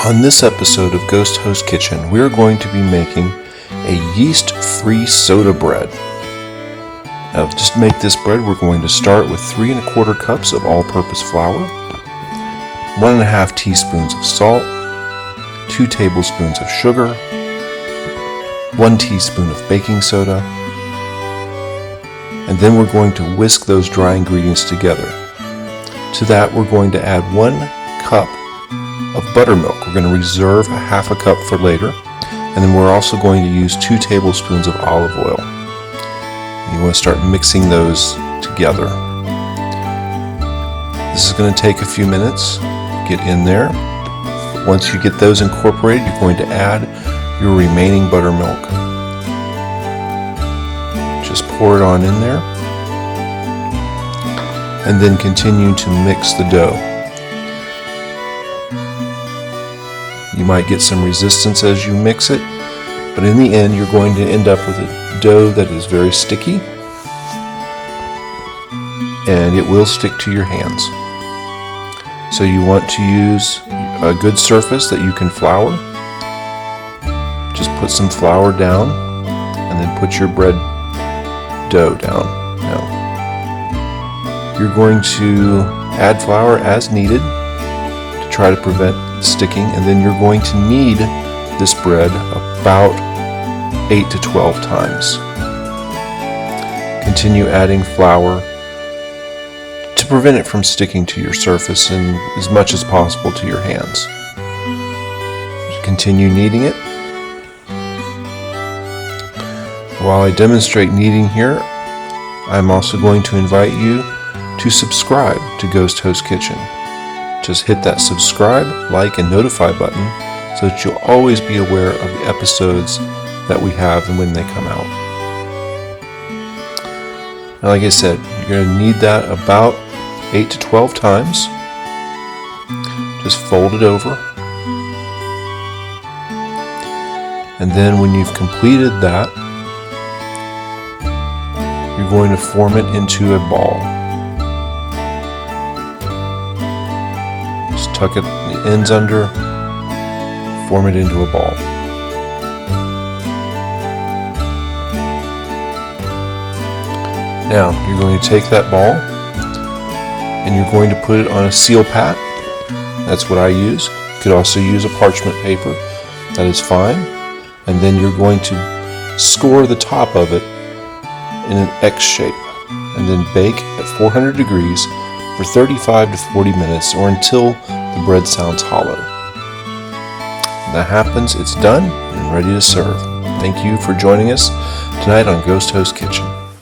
On this episode of Ghost Host Kitchen, we're going to be making a yeast-free soda bread. Now, just to make this bread, we're going to start with 3 1/4 cups of all-purpose flour, 1 1/2 teaspoons of salt, 2 tablespoons of sugar, 1 teaspoon of baking soda, and then we're going to whisk those dry ingredients together. To that, we're going to add 1 cup of buttermilk. We're going to reserve a 1/2 cup for later, and then we're also going to use 2 tablespoons of olive oil. You want to start mixing those together. This is going to take a few minutes. Get in there. Once you get those incorporated, you're going to add your remaining buttermilk. Just pour it on in there, and then continue to mix the dough. You might get some resistance as you mix it, but in the end you're going to end up with a dough that is very sticky, and it will stick to your hands. So you want to use a good surface that you can flour. Just put some flour down, and then put your bread dough down. Now, you're going to add flour as needed to try to prevent sticking, and then you're going to knead this bread about 8 to 12 times. Continue adding flour to prevent it from sticking to your surface and as much as possible to your hands. Continue kneading it. While I demonstrate kneading here, I'm also going to invite you to subscribe to Ghost Host Kitchen. Just hit that subscribe, like, and notify button so that you'll always be aware of the episodes that we have and when they come out. Now, like I said, you're going to knead that about 8 to 12 times. Just fold it over. And then when you've completed that, you're going to form it into a ball. Just tuck it the ends under, form it into a ball. Now, you're going to take that ball and you're going to put it on a seal pat. That's what I use. You could also use a parchment paper. That is fine. And then you're going to score the top of it in an X shape, and then bake at 400 degrees for 35 to 40 minutes or until the bread sounds hollow. When that happens, it's done and ready to serve. Thank you for joining us tonight on Ghost Host Kitchen.